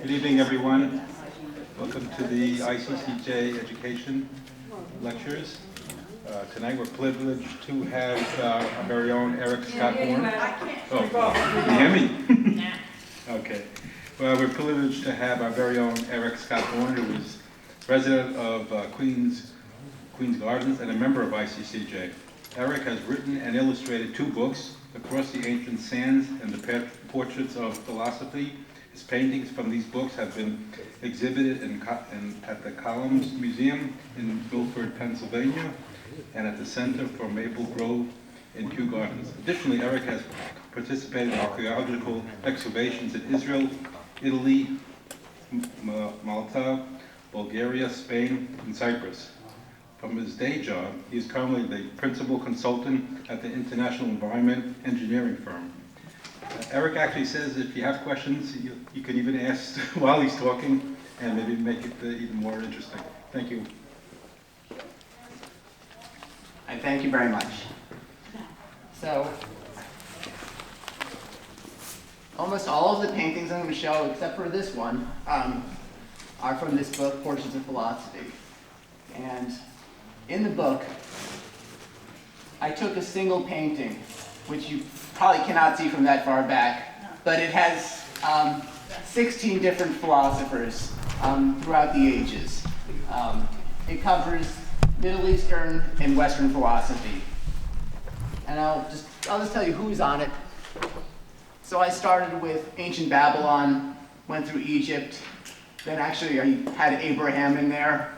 Good evening, everyone. Welcome to the ICCJ Education Lectures. Tonight we're privileged to have our very own Eric Scott Horn. Oh, can you hear me? Okay. Well, we're privileged to have our very own Eric Scott Horn, who is resident of Queens Gardens and a member of ICCJ. Eric has written and illustrated 2 books, Across the Ancient Sands and the Portraits of Philosophy. His paintings from these books have been exhibited at the Columns Museum in Milford, Pennsylvania, and at the Center for Maple Grove in Kew Gardens. Additionally, Eric has participated in archaeological excavations in Israel, Italy, Malta, Bulgaria, Spain, and Cyprus. From his day job, he is currently the principal consultant at the International Environment Engineering firm. Eric actually says if you have questions, you can even ask while he's talking and maybe make it even more interesting. Thank you. Thank you very much. So, almost all of the paintings I'm going to show, except for this one, are from this book, Portraits of Philosophy. And in the book, I took a single painting, which you probably cannot see from that far back, but it has 16 different philosophers throughout the ages. It covers Middle Eastern and Western philosophy. And I'll just tell you who's on it. So I started with ancient Babylon, went through Egypt, then actually I had Abraham in there,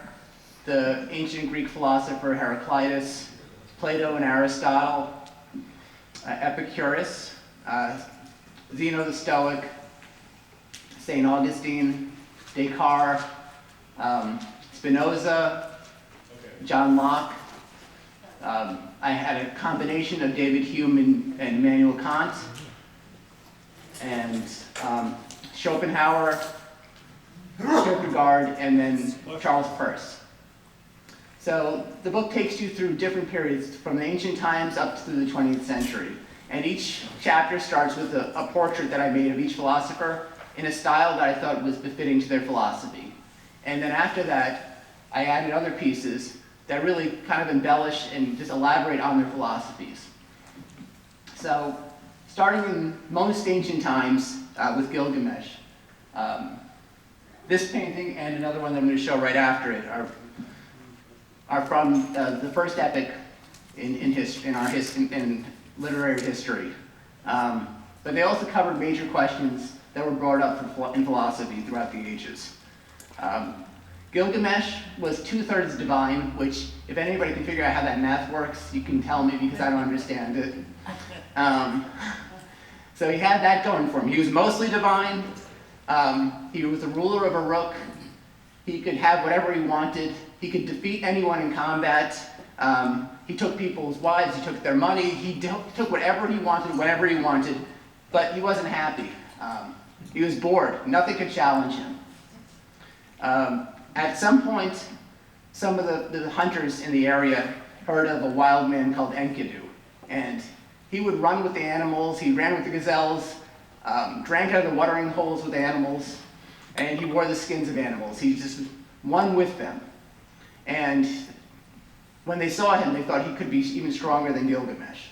the ancient Greek philosopher Heraclitus, Plato and Aristotle, Epicurus, Zeno the Stoic, St. Augustine, Descartes, Spinoza, John Locke. I had a combination of David Hume and Immanuel Kant, and Schopenhauer, Kierkegaard, and then Charles Peirce. So the book takes you through different periods from the ancient times up to the 20th century. And each chapter starts with a portrait that I made of each philosopher in a style that I thought was befitting to their philosophy. And then after that, I added other pieces that really kind of embellish and just elaborate on their philosophies. So starting in most ancient times with Gilgamesh, this painting and another one that I'm going to show right after it are from the first epic in literary history. But they also covered major questions that were brought up in philosophy throughout the ages. Gilgamesh was 2/3 divine, which if anybody can figure out how that math works, you can tell me because I don't understand it. So he had that going for him. He was mostly divine. He was the ruler of Uruk. He could have whatever he wanted. He could defeat anyone in combat. He took people's wives, he took their money, he took whatever he wanted, whenever he wanted, but he wasn't happy. He was bored. Nothing could challenge him. At some point, some of the hunters in the area heard of a wild man called Enkidu, and he would run with the animals, he ran with the gazelles, drank out of the watering holes with animals, and he wore the skins of animals. He just won with them. And when they saw him, they thought he could be even stronger than Gilgamesh.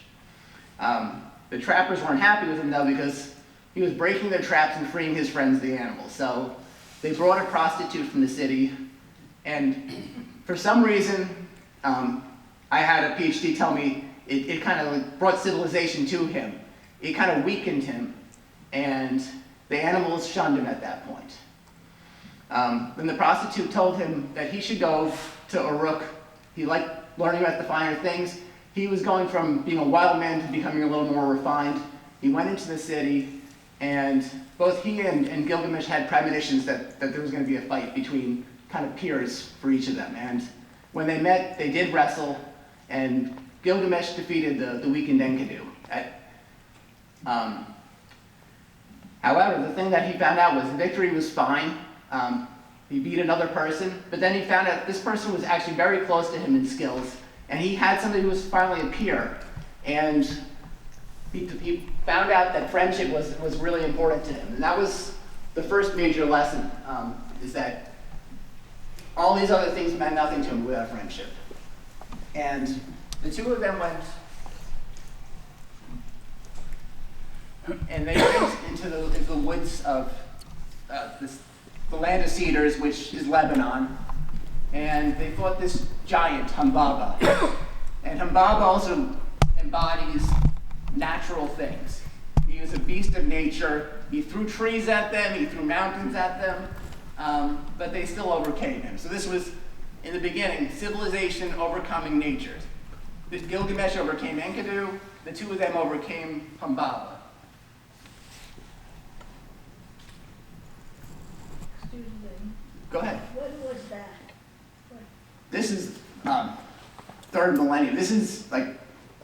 The trappers weren't happy with him, though, because he was breaking their traps and freeing his friends, the animals. So they brought a prostitute from the city, and for some reason, I had a PhD tell me it kind of brought civilization to him. It kind of weakened him, and the animals shunned him at that point. Then the prostitute told him that he should go to Uruk. He liked learning about the finer things. He was going from being a wild man to becoming a little more refined. He went into the city, and both he and Gilgamesh had premonitions that there was going to be a fight between kind of peers for each of them. And when they met, they did wrestle, and Gilgamesh defeated the weakened Enkidu. However, the thing that he found out was the victory was fine. He beat another person, but then he found out this person was actually very close to him in skills, and he had somebody who was finally a peer, and he found out that friendship was really important to him. And that was the first major lesson is that all these other things meant nothing to him without friendship. And the two of them went, and they went into the woods of the land of cedars, which is Lebanon, and they fought this giant, Humbaba. And Humbaba also embodies natural things. He was a beast of nature. He threw trees at them, he threw mountains at them, but they still overcame him. So this was, in the beginning, civilization overcoming nature. This Gilgamesh overcame Enkidu, the two of them overcame Humbaba. Excuse me. Go ahead. What was that? This is third millennium. This is like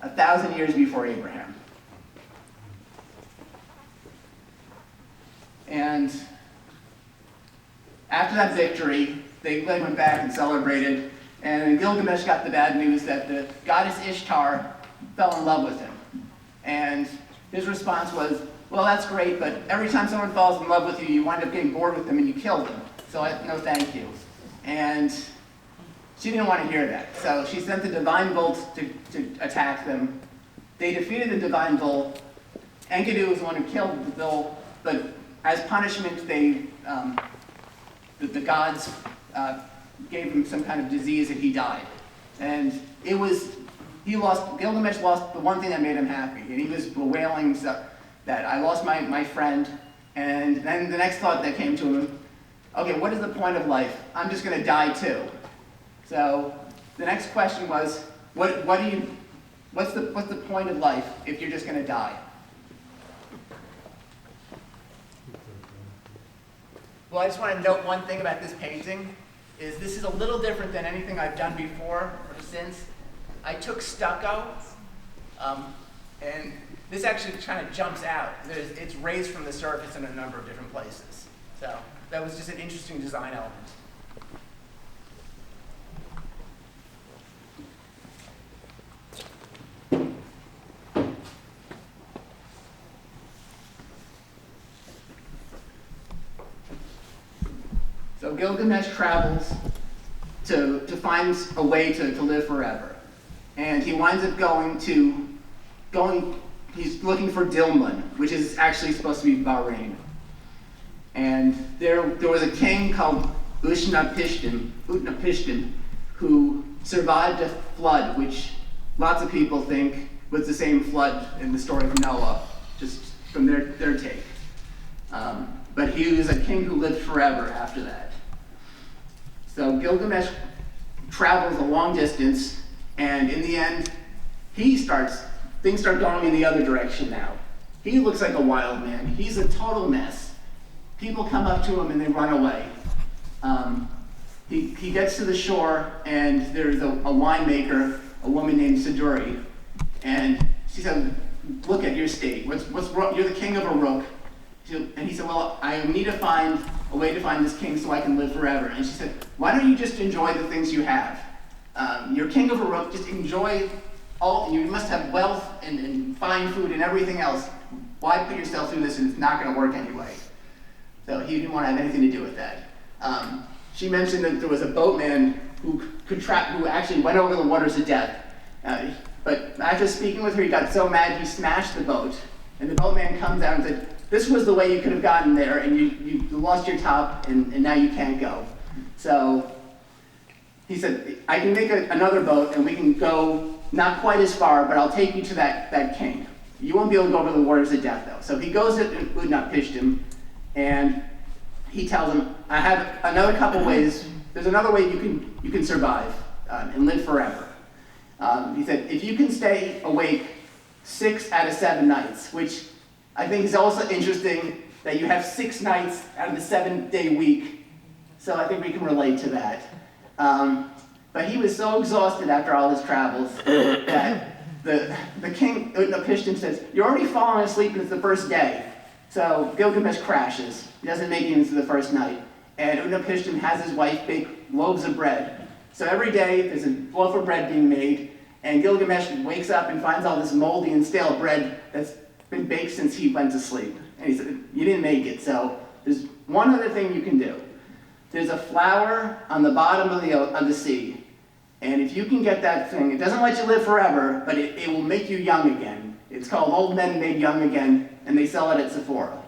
1,000 years before Abraham. And after that victory, they went back and celebrated, and Gilgamesh got the bad news that the goddess Ishtar fell in love with him. And his response was, well, that's great, but every time someone falls in love with you, you wind up getting bored with them and you kill them. So no thank you. And she didn't want to hear that. So she sent the divine bull to attack them. They defeated the divine bull. Enkidu was the one who killed the bull, but as punishment, the gods gave him some kind of disease and he died. And Gilgamesh lost the one thing that made him happy. And he was bewailing that I lost my friend. And then the next thought that came to him, okay, what is the point of life? I'm just going to die too. So the next question was, what's the point of life if you're just going to die? Well, I just want to note one thing about this painting, is this is a little different than anything I've done before or since. I took stucco, and this actually kind of jumps out. It's raised from the surface in a number of different places. So that was just an interesting design element. So Gilgamesh travels to find a way to live forever. And he winds up he's looking for Dilmun, which is actually supposed to be Bahrain. And there was a king called Utnapishtim, who survived a flood, which lots of people think was the same flood in the story of Noah, just from their take. But he was a king who lived forever after that. So Gilgamesh travels a long distance, and in the end, things start going in the other direction now. He looks like a wild man. He's a total mess. People come up to him and they run away. He gets to the shore, and there's a winemaker, a woman named Siduri, and she said, look at your state. What's wrong? You're the king of Uruk. And he said, well, I need to find a way to find this king so I can live forever. And she said, why don't you just enjoy the things you have? You're king of Uruk, just enjoy you must have wealth and fine food and everything else. Why put yourself through this and it's not going to work anyway? So he didn't want to have anything to do with that. She mentioned that there was a boatman who actually went over the waters of death. But after speaking with her, he got so mad he smashed the boat. And the boatman comes out and said, this was the way you could have gotten there, and you lost your top, and now you can't go. So he said, I can make another boat, and we can go not quite as far, but I'll take you to that king. You won't be able to go over the waters of death, though. So he goes to Utnapishtim, and he tells him, I have another couple ways. There's another way you can survive and live forever. He said, if you can stay awake 6 out of 7 nights, which I think is also interesting that you have 6 nights out of the 7-day week. So I think we can relate to that. But he was so exhausted after all his travels that the king, Utnapishtim, says, you're already falling asleep and it's the first day. So Gilgamesh crashes. He doesn't make it into the first night. And Utnapishtim has his wife bake loaves of bread. So every day there's a loaf of bread being made, and Gilgamesh wakes up and finds all this moldy and stale bread that's been baked since he went to sleep. And he said, you didn't make it, so there's one other thing you can do. There's a flower on the bottom of the sea, and if you can get that thing, it doesn't let you live forever, but it will make you young again. It's called Old Men Made Young Again, and they sell it at Sephora.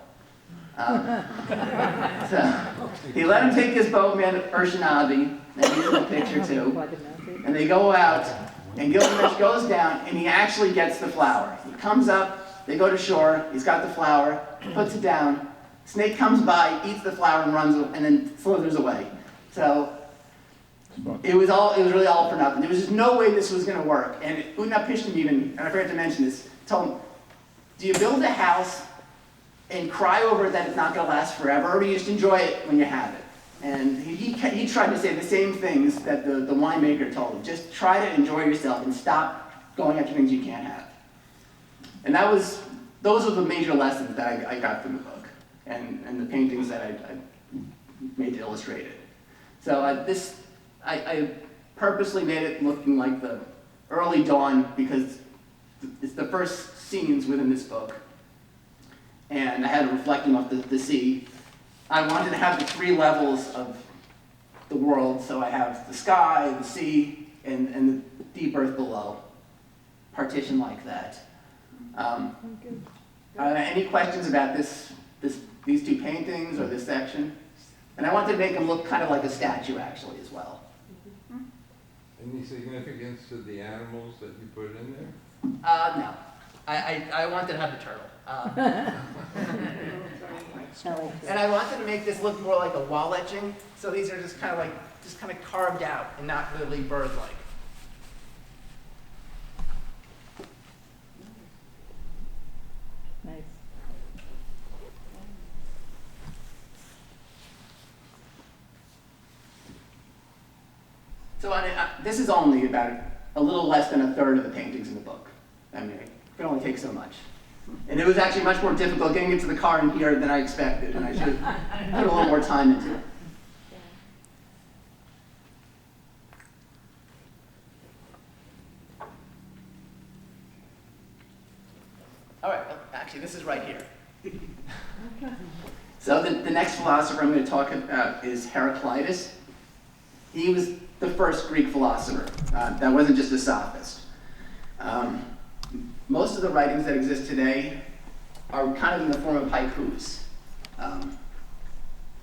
So he let him take his boat, man, Urshanabi, and he's in the picture too. And they go out, and Gilgamesh goes down, and he actually gets the flower. He comes up, they go to shore, he's got the flower, puts it down, snake comes by, eats the flower, and runs, and then slithers away. So it was really all for nothing. There was just no way this was going to work. And Utnapishtim even, and I forgot to mention this, told him, do you build a house and cry over it that it's not going to last forever, or do you just enjoy it when you have it? And he tried to say the same things that the winemaker told him. Just try to enjoy yourself and stop going after things you can't have. And those were the major lessons that I got from the book, and the paintings that I made to illustrate it. So I purposely made it looking like the early dawn because it's the first scenes within this book. And I had it reflecting off the sea. I wanted to have the 3 levels of the world, so I have the sky, the sea, and the deep earth below, partition like that. Any questions about these 2 paintings or this section? And I wanted to make them look kind of like a statue, actually, as well. Any significance to the animals that you put in there? No. I wanted to have the turtle. And I wanted to make this look more like a wall etching, so these are just kind of carved out and not really bird-like. Nice. So this is only about a little less than a third of the paintings in the book. I mean, it could only take so much. And it was actually much more difficult getting into the car in here than I expected, and I should have put a little more time into it. All right, well, actually, this is right here. So the next philosopher I'm going to talk about is Heraclitus. He was the first Greek philosopher that wasn't just a sophist. Most of the writings that exist today are kind of in the form of haikus.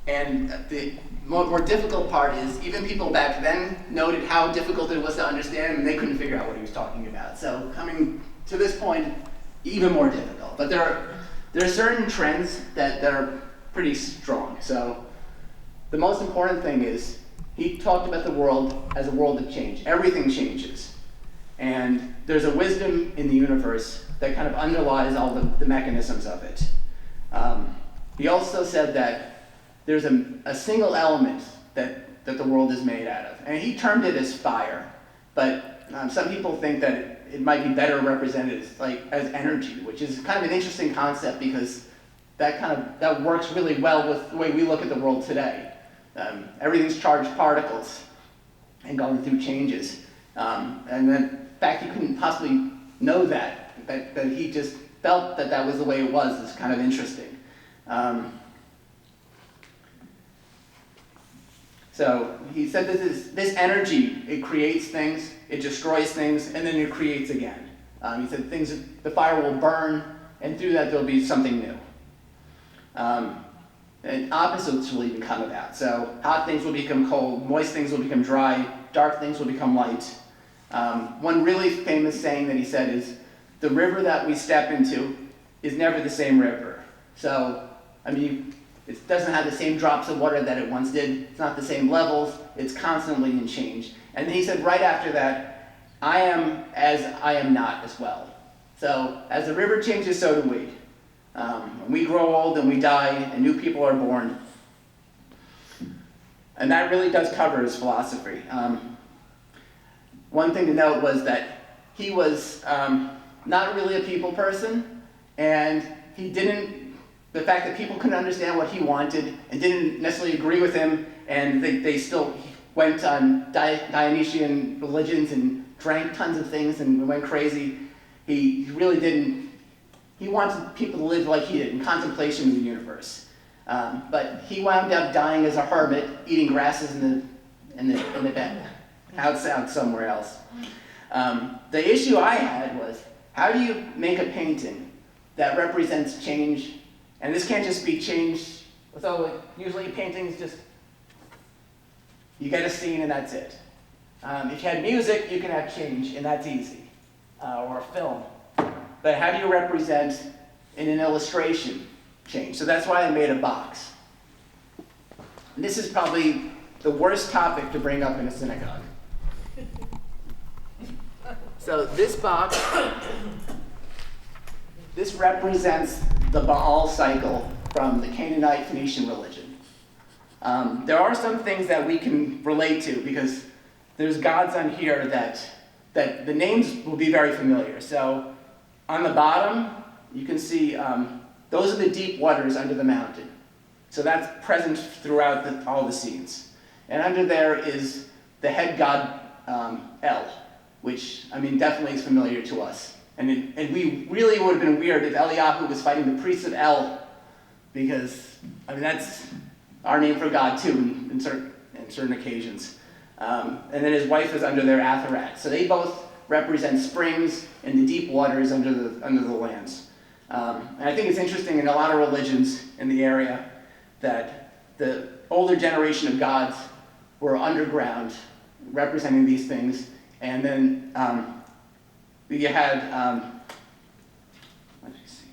And the more difficult part is, even people back then noted how difficult it was to understand, and they couldn't figure out what he was talking about. So coming to this point, even more difficult. But there are certain trends that are pretty strong. So the most important thing is, he talked about the world as a world of change. Everything changes. And there's a wisdom in the universe that kind of underlies all the mechanisms of it. He also said that there's a single element that the world is made out of. And he termed it as fire. But some people think that it might be better represented as energy, which is kind of an interesting concept because that works really well with the way we look at the world today. Everything's charged particles and going through changes. And then, in fact, he couldn't possibly know that he just felt that was the way it was. It's kind of interesting. So he said this energy, it creates things, it destroys things, and then it creates again. He said the fire will burn, and through that there'll be something new. And opposites will even come about. So hot things will become cold, moist things will become dry, dark things will become light. One really famous saying that he said is, the river that we step into is never the same river. So, I mean, it doesn't have the same drops of water that it once did. It's not the same levels. It's constantly in change. And then he said right after that, I am as I am not as well. So as the river changes, so do we. We grow old and we die and new people are born. And that really does cover his philosophy. One thing to note was that he was not really a people person, and the fact that people couldn't understand what he wanted and didn't necessarily agree with him, and they still went on Dionysian religions and drank tons of things and went crazy. He really didn't. He wanted people to live like he did, in contemplation of the universe. But he wound up dying as a hermit, eating grasses in the bed, out somewhere else. The issue I had was, how do you make a painting that represents change? And this can't just be change. So usually paintings just, you get a scene and that's it. If you had music, you can have change, and that's easy, or a film. But how do you represent in an illustration change? So that's why I made a box. And this is probably the worst topic to bring up in a synagogue. So this box, this represents the Baal cycle from the Canaanite Phoenician religion. There are some things that we can relate to, because there's gods on here that the names will be very familiar. So on the bottom, you can see those are the deep waters under the mountain. So that's present throughout all the scenes. And under there is the head god El, which, I mean, definitely is familiar to us. And we really would have been weird if Eliyahu was fighting the priests of El, because, I mean, that's our name for God too, in certain occasions. And then his wife is under there, Atharat. So they both represent springs and the deep waters under the lands. And I think it's interesting in a lot of religions in the area that the older generation of gods were underground, representing these things. And then you had, what did you see?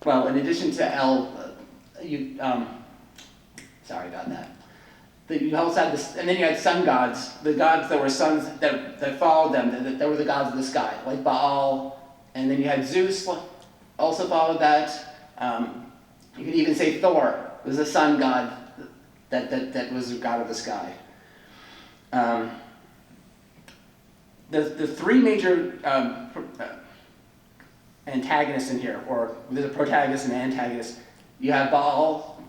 Well, in addition to El, sorry about that. You also had this, and then you had sun gods, the gods that were sons that followed them, that were the gods of the sky, like Baal, and then you had Zeus also followed that. You could even say Thor was a sun god that was a god of the sky. The three major antagonists in here, or there's a protagonist and an antagonist. You have Baal,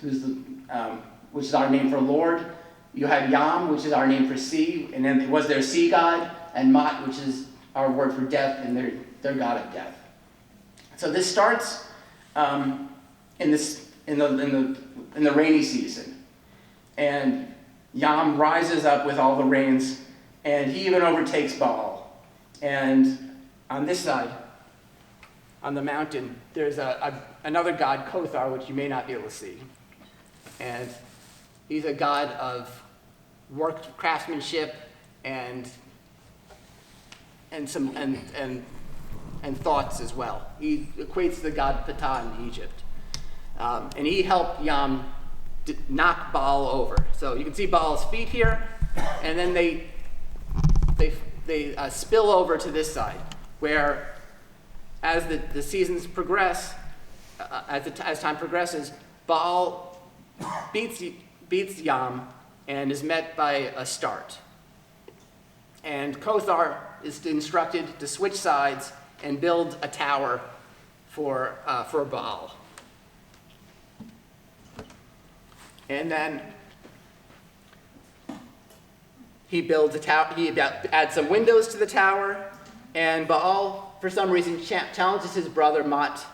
which is our name for Lord. You had Yam, which is our name for sea, and then was their sea god, and Mat, which is our word for death, and their god of death. So this starts in the rainy season, and Yam rises up with all the rains, and he even overtakes Baal. And on this side, on the mountain, there's another god, Kothar, which you may not be able to see. And he's a god of craftsmanship and thoughts as well. He equates to the god Ptah in Egypt. And he helped Yam knock Baal over. So you can see Baal's feet here, and then they spill over to this side, where as the seasons progress, as time progresses, Baal beats Yam and is met by a start. And Kothar is instructed to switch sides and build a tower for Baal. And then he builds a tower. He adds some windows to the tower, and Baal, for some reason, challenges his brother Mat.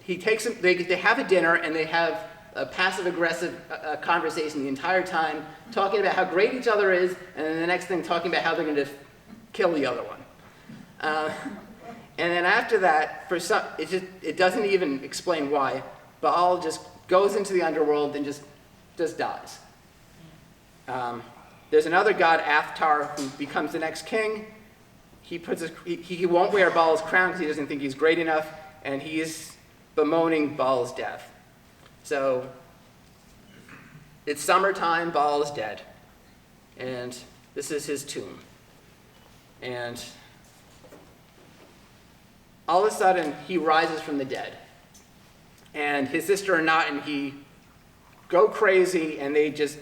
He takes him. They have a dinner, and they have a passive-aggressive conversation the entire time, talking about how great each other is, and then the next thing talking about how they're going to kill the other one. And then after that, it doesn't even explain why. Baal just goes into the underworld and just dies. There's another god, Athtar, who becomes the next king. He won't wear Baal's crown because he doesn't think he's great enough, and he is bemoaning Baal's death. So it's summertime, Baal is dead, and this is his tomb. And all of a sudden, he rises from the dead. And his sister Anat and he go crazy, and they just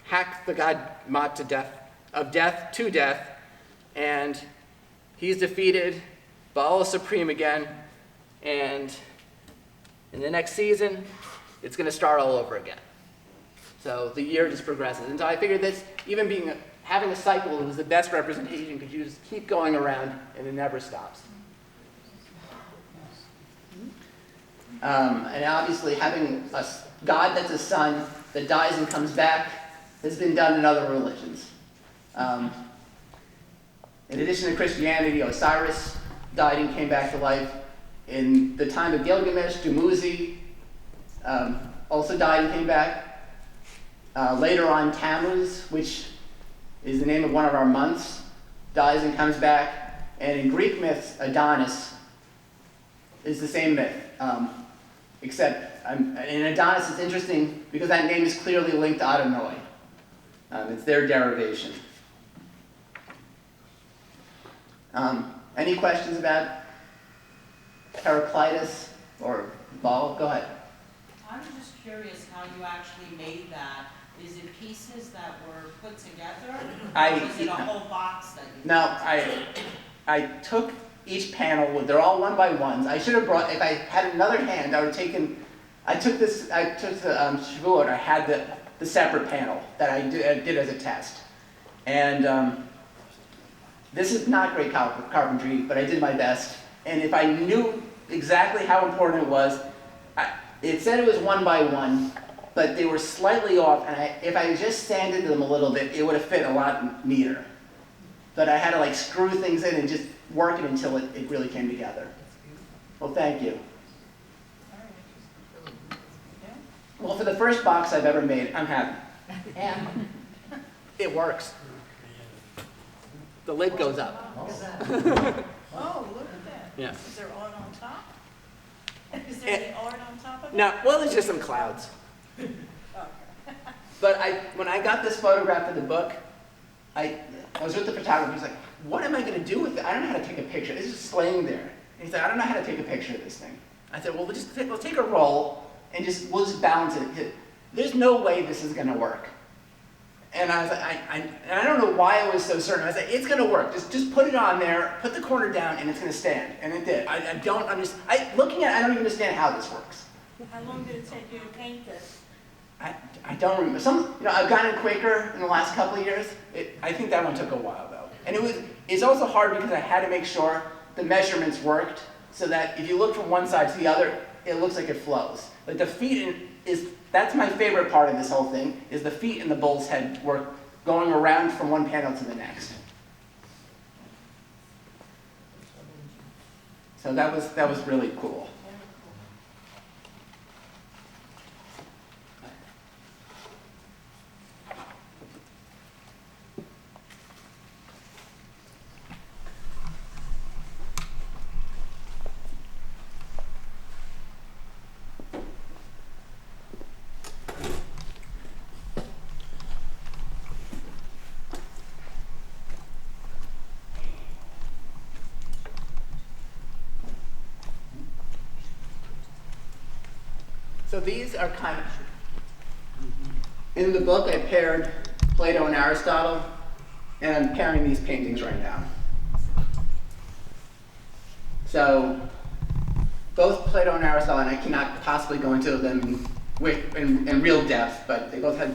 hack the god Mat to death, and he's defeated. Baal is supreme again, and in the next season, it's going to start all over again. So the year just progresses. And so I figured that even being having a cycle was the best representation because you just keep going around and it never stops. And obviously having a God that's a son that dies and comes back has been done in other religions. In addition to Christianity, Osiris died and came back to life. In the time of Gilgamesh, Dumuzi also died and came back. Later on, Tammuz, which is the name of one of our months, dies and comes back. And in Greek myths, Adonis is the same myth. Except in Adonis, it's interesting because that name is clearly linked to Adonai. It's their derivation. Any questions about Heraclitus or Baal? Go ahead. I'm just curious how you actually made that. Is it pieces that were put together? Or was it a whole box that you No, I took each panel, they're all one by ones. I should have brought, if I had another hand, I would have taken, I took the Shavuot, I had the separate panel that I did as a test. And this is not great carpentry, but I did my best. And if I knew exactly how important it was, it said it was one by one, but they were slightly off, and if I just sanded them a little bit, it would have fit a lot neater. But I had to like screw things in and just work it until it really came together. Well, thank you. Well, for the first box I've ever made, I'm happy. And it works. The lid goes up. Oh, look at that. Yeah. Is there art on top? Is there any art on top of it? No, well, there's just some clouds. Okay. But when I got this photograph for the book, I was with the photographer. He's like, what am I going to do with it? I don't know how to take a picture. It's just laying there. And he's like, I don't know how to take a picture of this thing. I said, well, we'll take a roll and we'll just balance it. There's no way this is going to work. And I was like, I don't know why I was so certain. I was like, it's going to work. Just put it on there, put the corner down, and it's going to stand. And it did. I don't understand. Looking at it, I don't even understand how this works. How long did it take you to paint this? I don't remember. I've gotten quicker in the last couple of years. I think that one took a while though. And it's also hard because I had to make sure the measurements worked so that if you look from one side to the other, it looks like it flows. But the feet that's my favorite part of this whole thing, is the feet and the bull's head work going around from one panel to the next. So that was really cool. So these are kind of, in the book I paired Plato and Aristotle, and I'm pairing these paintings right now. So both Plato and Aristotle, and I cannot possibly go into them in real depth, but they both had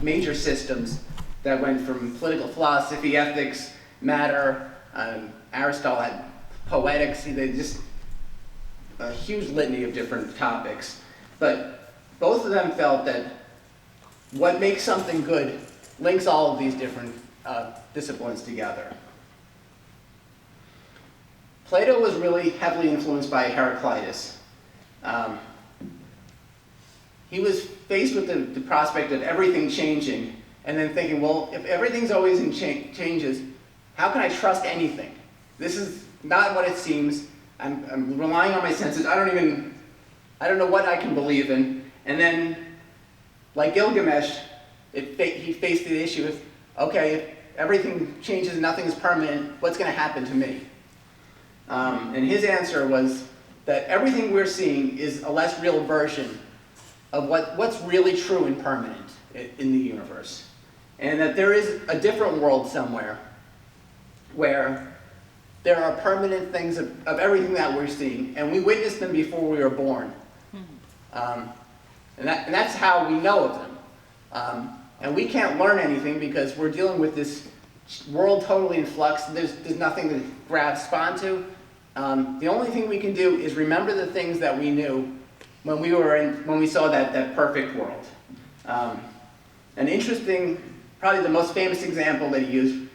major systems that went from political philosophy, ethics, matter. Aristotle had poetics. They just a huge litany of different topics. But both of them felt that what makes something good links all of these different disciplines together. Plato was really heavily influenced by Heraclitus. He was faced with the prospect of everything changing, and then thinking, well, if everything's always in changes, how can I trust anything? This is not what it seems. I'm relying on my senses. I don't know what I can believe in. And then, like Gilgamesh, he faced the issue of, okay, if everything changes and nothing is permanent, what's going to happen to me? And his answer was that everything we're seeing is a less real version of what's really true and permanent in the universe. And that there is a different world somewhere where there are permanent things of everything that we're seeing, and we witnessed them before we were born. And that's how we know of them. And we can't learn anything because we're dealing with this world totally in flux. There's nothing to grasp onto. The only thing we can do is remember the things that we knew when we saw that perfect world. An interesting, probably the most famous example that he used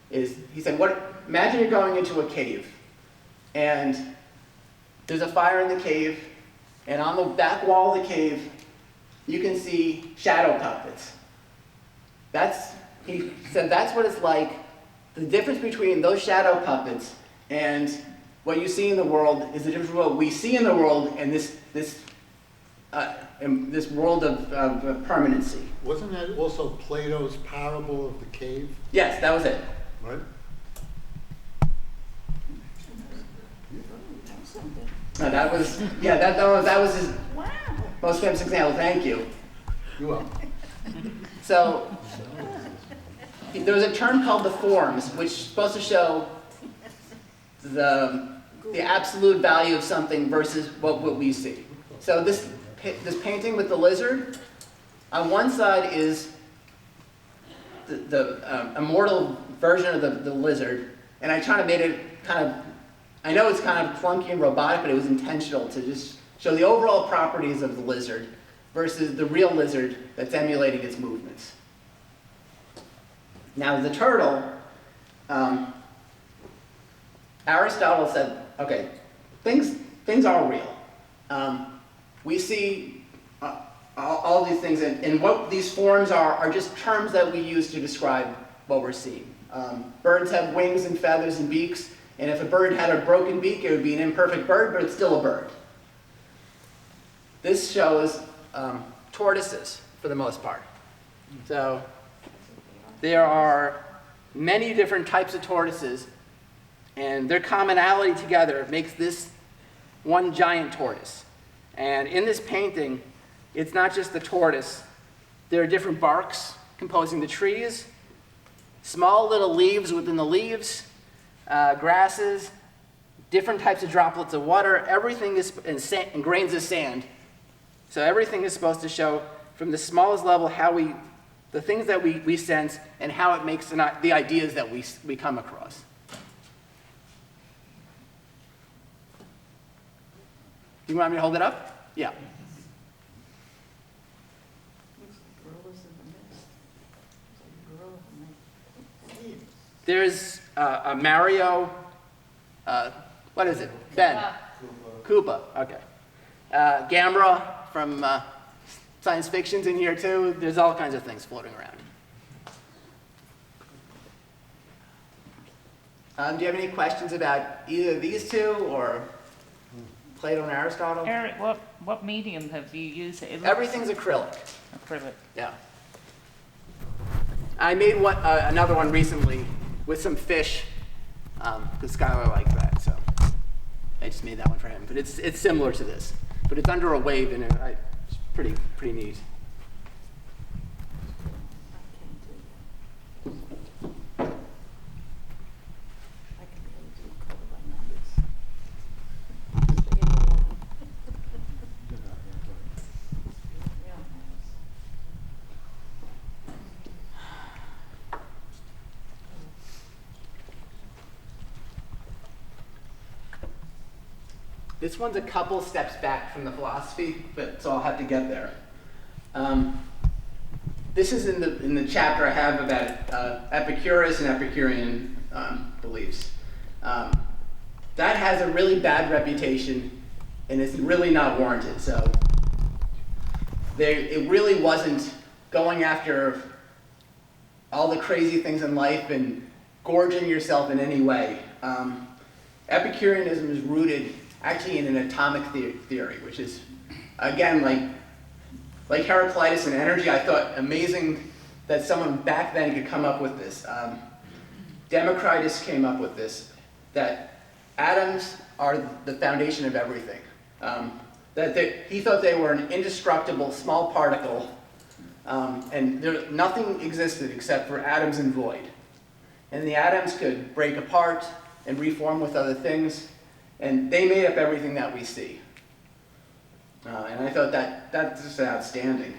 is, he said, imagine you're going into a cave, and there's a fire in the cave, and on the back wall of the cave, you can see shadow puppets. He said that's what it's like. The difference between those shadow puppets and what you see in the world is the difference between what we see in the world and this world of permanency. Wasn't that also Plato's parable of the cave, Yes, that was it. right? No, that was his most famous example. Thank you. You will. So there was a term called the forms, which is supposed to show the absolute value of something versus what we see. So this painting with the lizard, on one side is the immortal version of the lizard, and I tried to make it I know it's kind of clunky and robotic, but it was intentional to just show the overall properties of the lizard versus the real lizard that's emulating its movements. Now the turtle, Aristotle said, okay, things are real. We see all these things, and what these forms are just terms that we use to describe what we're seeing. Birds have wings and feathers and beaks, and if a bird had a broken beak, it would be an imperfect bird, but it's still a bird. This shows tortoises, for the most part. So there are many different types of tortoises, and their commonality together makes this one giant tortoise. And in this painting, it's not just the tortoise. There are different barks composing the trees, small little leaves within the leaves, grasses, different types of droplets of water. Everything is in grains of sand. So everything is supposed to show from the smallest level the things that we sense and how it makes the ideas that we come across. Do you want me to hold it up? Yeah. There's a Mario, what is it? Ben. Koopa, okay. Gamera from science fiction's in here too. There's all kinds of things floating around. Do you have any questions about either of these two or Plato and Aristotle? Eric, what medium have you used? Everything's acrylic. Acrylic. Yeah. I made another one recently with some fish, because Skylar liked that, so I just made that one for him. But it's similar to this, but it's under a wave, and it's pretty neat. This one's a couple steps back from the philosophy, so I'll have to get there. This is in the chapter I have about Epicurus and Epicurean beliefs. That has a really bad reputation, and it's really not warranted. So it really wasn't going after all the crazy things in life and gorging yourself in any way. Epicureanism is rooted actually in an atomic theory, which is, again, like Heraclitus and energy. I thought amazing that someone back then could come up with this. Democritus came up with this, that atoms are the foundation of everything. He thought they were an indestructible small particle, and nothing existed except for atoms and void. And the atoms could break apart and reform with other things, and they made up everything that we see. And I thought that's just outstanding.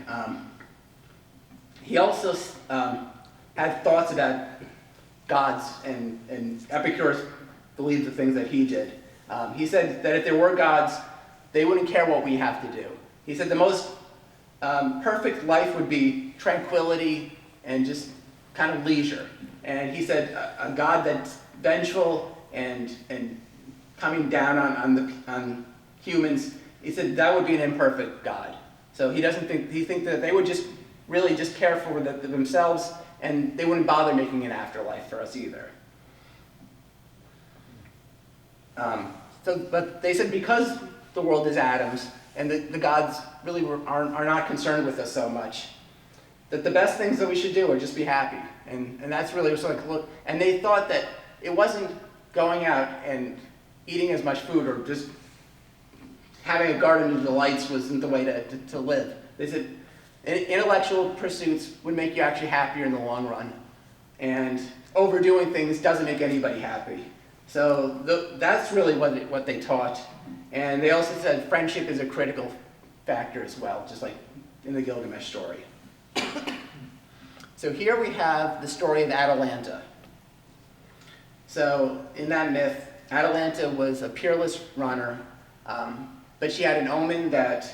he also had thoughts about gods, and Epicurus believed the things that he did. He said that if there were gods, they wouldn't care what we have to do. He said the most perfect life would be tranquility and just kind of leisure. And he said a God that's vengeful and coming down on humans, he said that would be an imperfect God. So he thinks that they would just really just care for themselves, and they wouldn't bother making an afterlife for us either. But they said because the world is atoms, and the gods really are not concerned with us so much, that the best things that we should do are just be happy. And that's really what's like, look, and they thought that it wasn't going out and eating as much food or just having a garden of delights wasn't the way to live. They said intellectual pursuits would make you actually happier in the long run. And overdoing things doesn't make anybody happy. So that's really what they taught. And they also said friendship is a critical factor as well, just like in the Gilgamesh story. So here we have the story of Atalanta. So in that myth, Atalanta was a peerless runner, but she had an omen that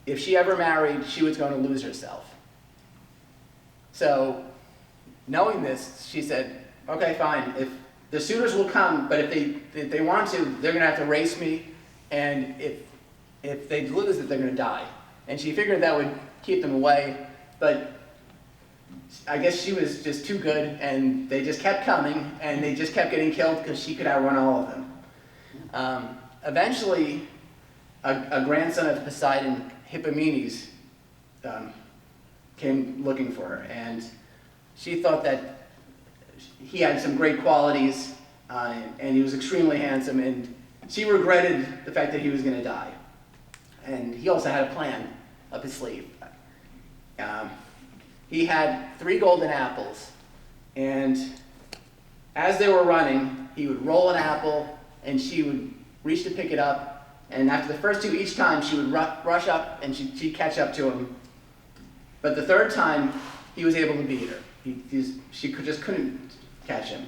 if she ever married, she was going to lose herself. So knowing this, she said, okay, fine, if the suitors will come, but if they want to, they're going to have to race me, and if they lose it, they're going to die. And she figured that would keep them away, but I guess she was just too good, and they just kept coming, and they just kept getting killed because she could outrun all of them. Eventually, a grandson of Poseidon, Hippomenes, came looking for her, and she thought that he had some great qualities, and he was extremely handsome, and she regretted the fact that he was going to die. And he also had a plan up his sleeve. He had 3 golden apples, and as they were running, he would roll an apple, and she would reach to pick it up, and after the first 2, each time she would rush up, and she'd catch up to him. But the 3rd time, he was able to beat her. She just couldn't catch him.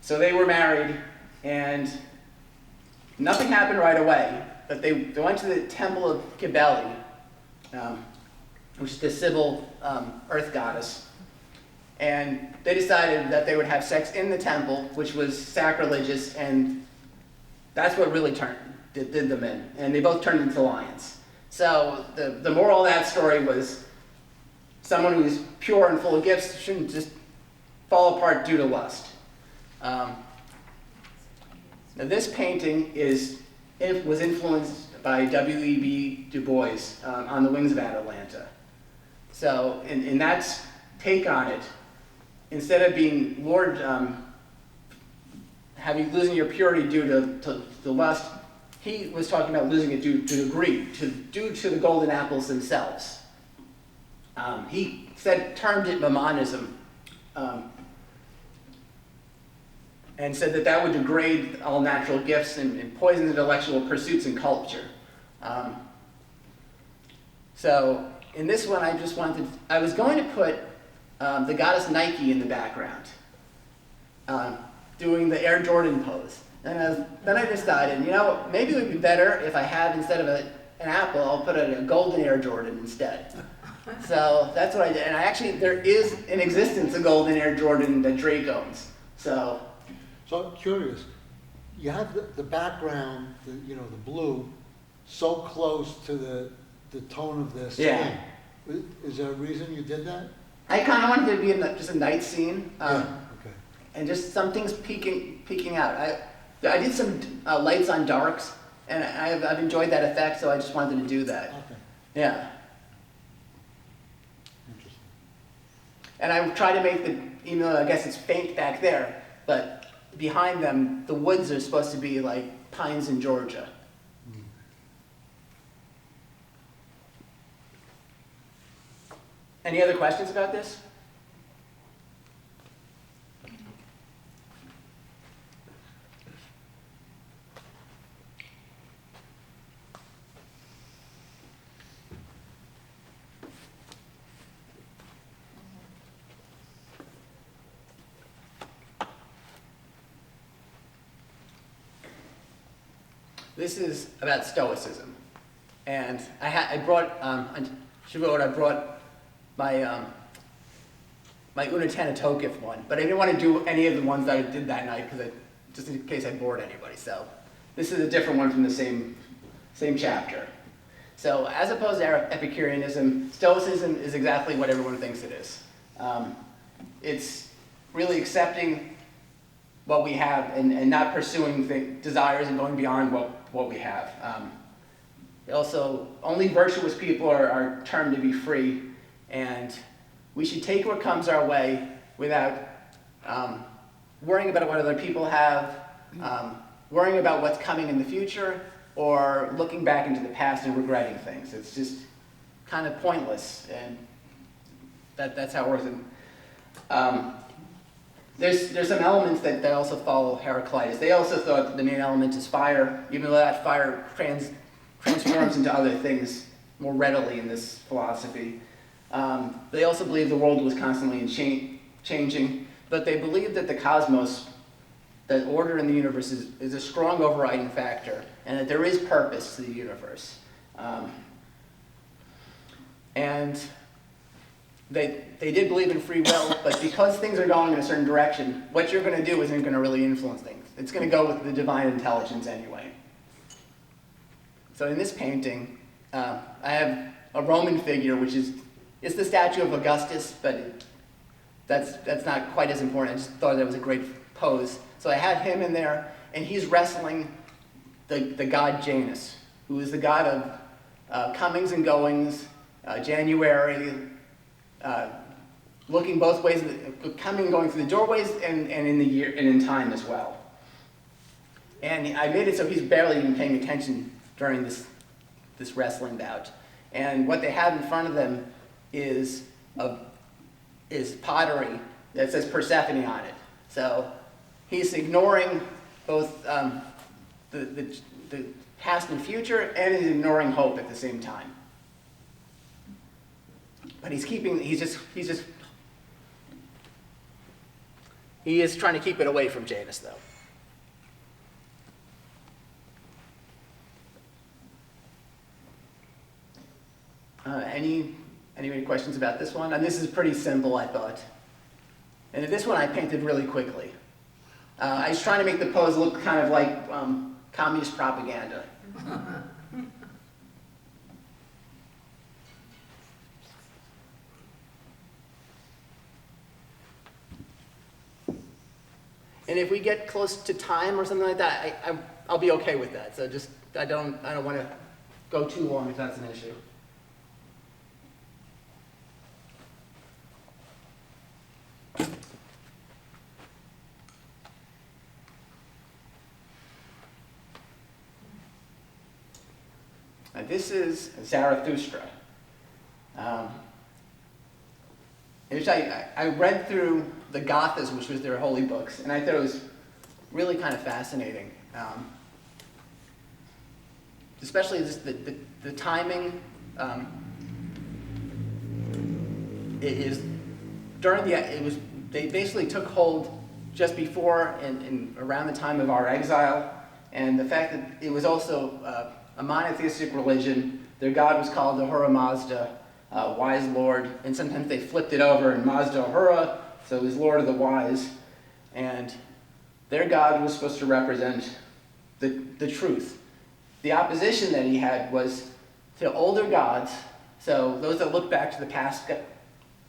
So they were married, and nothing happened right away, but they went to the temple of Cybele, which is the civil earth goddess, and they decided that they would have sex in the temple, which was sacrilegious, and that's what really did them in, and they both turned into lions. So the moral of that story was someone who's pure and full of gifts shouldn't just fall apart due to lust. Now this painting was influenced by W.E.B. Du Bois on the Wings of Atalanta. So in that take on it, instead of being losing your purity due to lust, he was talking about losing it due to greed, due to the golden apples themselves. He termed it Mamonism, and said that would degrade all natural gifts and poison intellectual pursuits and culture. So in this one, I was going to put the goddess Nike in the background, doing the Air Jordan pose. And then I decided, maybe it would be better if I have, instead of an apple, I'll put a golden Air Jordan instead. So that's what I did. And there is in existence a golden Air Jordan that Drake owns. So I'm curious, you have the background, the blue, so close to the tone of their skin. Yeah. Is there a reason you did that? I kind of wanted to be just a night scene, Okay. and just some things peeking out. I did some lights on darks, and I've enjoyed that effect, so I just wanted to do that. Okay. Yeah. Interesting. And I tried to make I guess it's faint back there, but behind them, the woods are supposed to be like pines in Georgia. Any other questions about this? This is about Stoicism. And I brought, she wrote, I brought my, my Una Tokif one, but I didn't want to do any of the ones that I did that night, because just in case I bored anybody. So this is a different one from the same chapter. So as opposed to Epicureanism, Stoicism is exactly what everyone thinks it is. It's really accepting what we have and not pursuing desires and going beyond what we have. Also, only virtuous people are termed to be free, and we should take what comes our way without worrying about what other people have, worrying about what's coming in the future, or looking back into the past and regretting things. It's just kind of pointless, and that's how it works. There's some elements that also follow Heraclitus. They also thought that the main element is fire, even though that fire transforms into other things more readily in this philosophy. They also believed the world was constantly changing, but they believed that the cosmos, that order in the universe is a strong overriding factor, and that there is purpose to the universe. And they did believe in free will, but because things are going in a certain direction, what you're going to do isn't going to really influence things. It's going to go with the divine intelligence anyway. So in this painting, I have a Roman figure, which it's the statue of Augustus, but that's not quite as important. I just thought that was a great pose. So I had him in there, and he's wrestling the god Janus, who is the god of comings and goings, January, looking both ways, coming and going through the doorways, and in the year and in time as well. And I made it so he's barely even paying attention during this wrestling bout. And what they have in front of them is pottery that says Persephone on it. So he's ignoring both the past and future, and he's ignoring hope at the same time. But he is trying to keep it away from Janus, though. Any questions about this one? And this is pretty simple, I thought. And this one I painted really quickly. I was trying to make the pose look kind of like communist propaganda. And if we get close to time or something like that, I'll be okay with that. So just I don't want to go too long if that's an issue. This is Zarathustra. Which I read through the Gathas, which was their holy books, and I thought it was really kind of fascinating. Especially the timing. They basically took hold just before and around the time of our exile, and the fact that it was also a monotheistic religion. Their god was called Ahura Mazda, wise lord, and sometimes they flipped it over and Mazda Ahura, so it was lord of the wise. And their god was supposed to represent the truth. The opposition that he had was to older gods, so those that look back to the past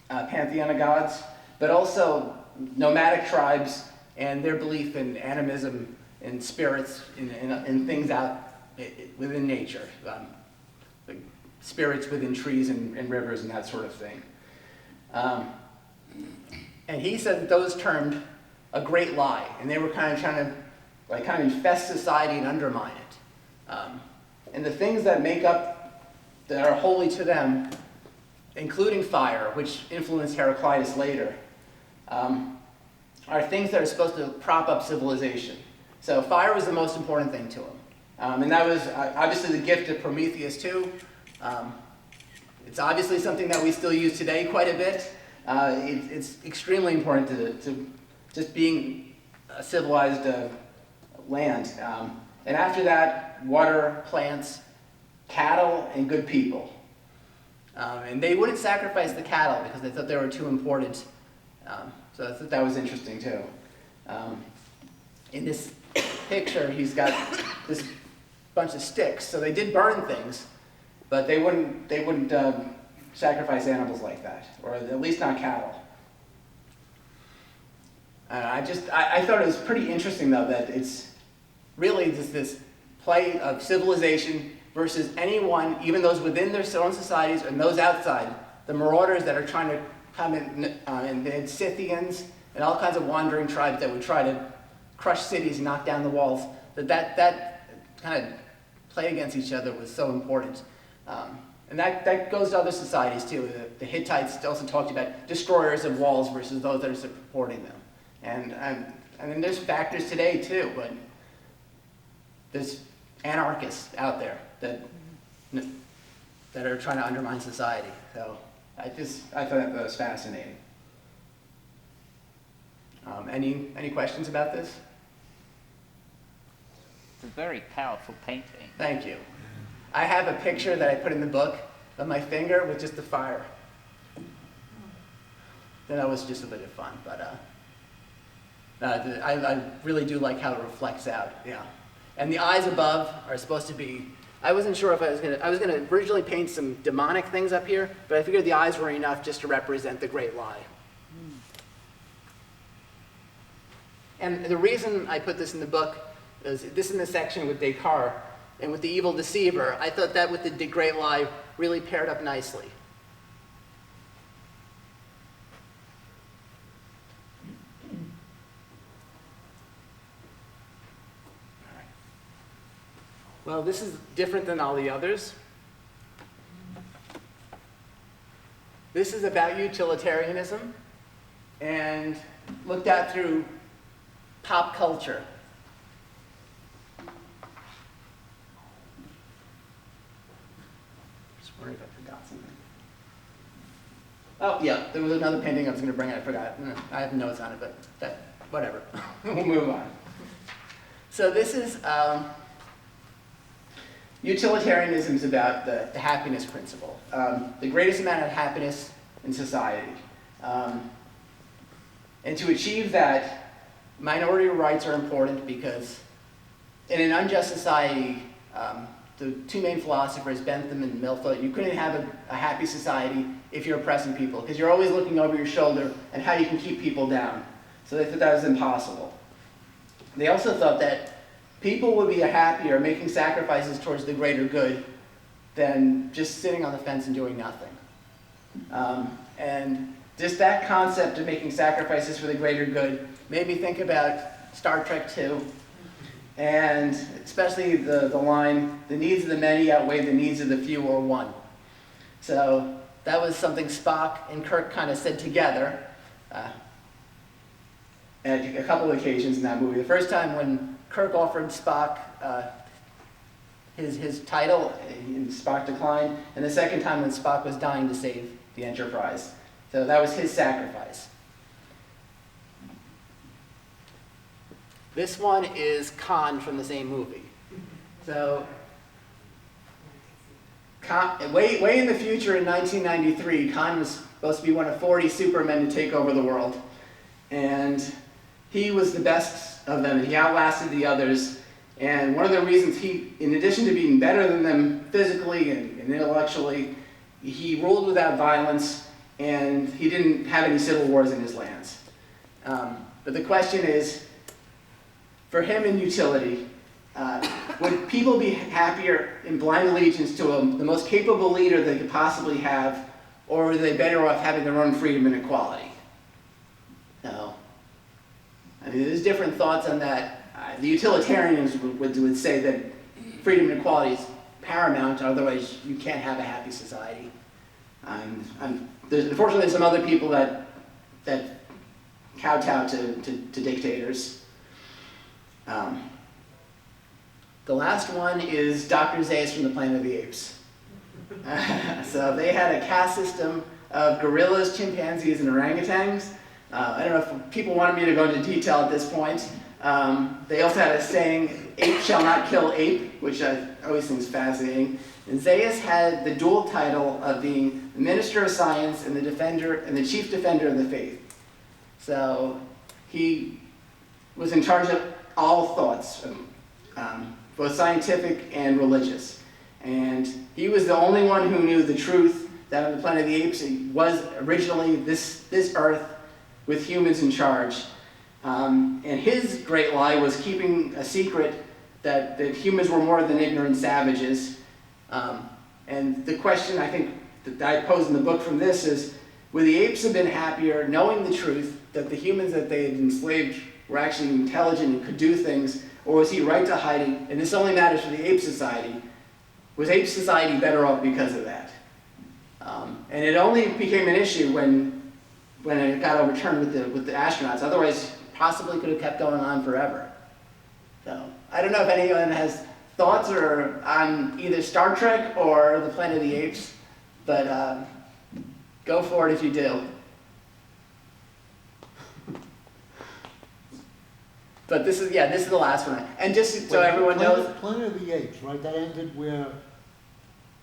pantheon of gods, but also nomadic tribes and their belief in animism and spirits and things out within nature, like spirits within trees and rivers and that sort of thing. And he said that those termed a great lie, and they were kind of trying to infest society and undermine it. And the things that make up, that are holy to them, including fire, which influenced Heraclitus later, are things that are supposed to prop up civilization. So fire was the most important thing to him. And that was obviously the gift of Prometheus too. It's obviously something that we still use today quite a bit. It's extremely important to just being a civilized land. And after that, water, plants, cattle, and good people. And they wouldn't sacrifice the cattle because they thought they were too important. So I thought that was interesting too. In this picture, he's got this bunch of sticks. So they did burn things, but they wouldn't sacrifice animals like that, or at least not cattle. I thought it was pretty interesting though that it's really this play of civilization versus anyone, even those within their own societies and those outside, the marauders that are trying to come in, and they had Scythians and all kinds of wandering tribes that would try to crush cities and knock down the walls. That kind of play against each other was so important. And that goes to other societies too. The Hittites also talked about destroyers of walls versus those that are supporting them. And then there's factors today too, but there's anarchists out there that are trying to undermine society. So I thought that was fascinating. Any questions about this? It's a very powerful painting. Thank you. I have a picture that I put in the book of my finger with just the fire. That was just a bit of fun, but I really do like how it reflects out. Yeah, and the eyes above are supposed to be. I wasn't sure if I was gonna originally paint some demonic things up here, but I figured the eyes were enough just to represent the great lie. And the reason I put this in the book is this is in the section with Descartes and with the evil deceiver. I thought that with the great lie really paired up nicely. Well, this is different than all the others. This is about utilitarianism and looked at through pop culture. Just worried if I forgot something. Oh, yeah, there was another painting I was going to bring. I forgot. I have notes on it, but whatever. We'll move on. So this is utilitarianism is about the happiness principle, the greatest amount of happiness in society. And to achieve that, minority rights are important because in an unjust society, the two main philosophers, Bentham and Mill, thought you couldn't have a happy society if you're oppressing people, because you're always looking over your shoulder and how you can keep people down. So they thought that was impossible. They also thought that people would be happier making sacrifices towards the greater good than just sitting on the fence and doing nothing. And just that concept of making sacrifices for the greater good made me think about Star Trek II, and especially the line, the needs of the many outweigh the needs of the few or one. So that was something Spock and Kirk kind of said together at a couple of occasions in that movie. The first time when Kirk offered Spock his title, and Spock declined, and the second time when Spock was dying to save the Enterprise. So that was his sacrifice. This one is Khan from the same movie. So, way in the future in 1993, Khan was supposed to be one of 40 supermen to take over the world. And he was the best of them, and he outlasted the others. And one of the reasons he, in addition to being better than them physically and intellectually, he ruled without violence, and he didn't have any civil wars in his lands. But the question is, for him in utility, would people be happier in blind allegiance to the most capable leader they could possibly have, or are they better off having their own freedom and equality? No. I mean, there's different thoughts on that. The utilitarians would say that freedom and equality is paramount, otherwise you can't have a happy society. Unfortunately, there's some other people that kowtow to dictators. The last one is Dr. Zaius from the Planet of the Apes. So they had a caste system of gorillas, chimpanzees, and orangutans. I don't know if people wanted me to go into detail at this point, They also had a saying, ape shall not kill ape, which I always think is fascinating. And Zaius had the dual title of being the Minister of Science and the Chief Defender of the Faith. So he was in charge of all thoughts, both scientific and religious. And he was the only one who knew the truth that on the Planet of the Apes it was originally this Earth with humans in charge. And his great lie was keeping a secret that humans were more than ignorant savages. And the question I think that I pose in the book from this is, would the apes have been happier knowing the truth that the humans that they had enslaved were actually intelligent and could do things, or was he right to hiding? And this only matters for the ape society. Was ape society better off because of that? And it only became an issue when it got overturned with the astronauts. Otherwise, possibly could have kept going on forever. So I don't know if anyone has thoughts on either Star Trek or the Planet of the Apes, but go for it if you do. But this is the last one. And just so everyone knows, Planet of the Apes, right? That ended where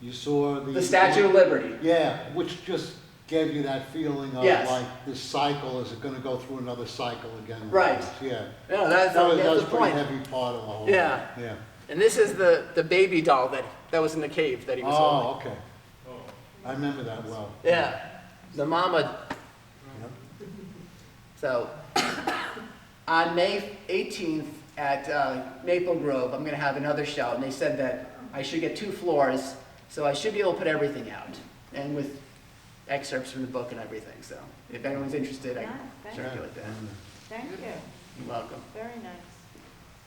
you saw the Statue of Liberty. Yeah, which just gave you that feeling of Yes. like this cycle. Is it going to go through another cycle again? Right. Yeah. No, that's That was the a pretty point. heavy part of the whole. Yeah. Yeah. And this is the baby doll that was in the cave that he was holding. Oh, okay. I remember that well. Yeah, the mama. Yep. So, on May 18th at Maple Grove, I'm going to have another show, and they said that I should get 2 floors, so I should be able to put everything out, and with excerpts from the book and everything. So, if anyone's interested, I Yeah, can thank circulate that. Thank you, You're welcome. very nice.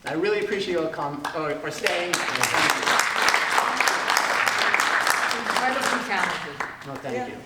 I really appreciate you all or staying. Incredibly talented. Well, thank you.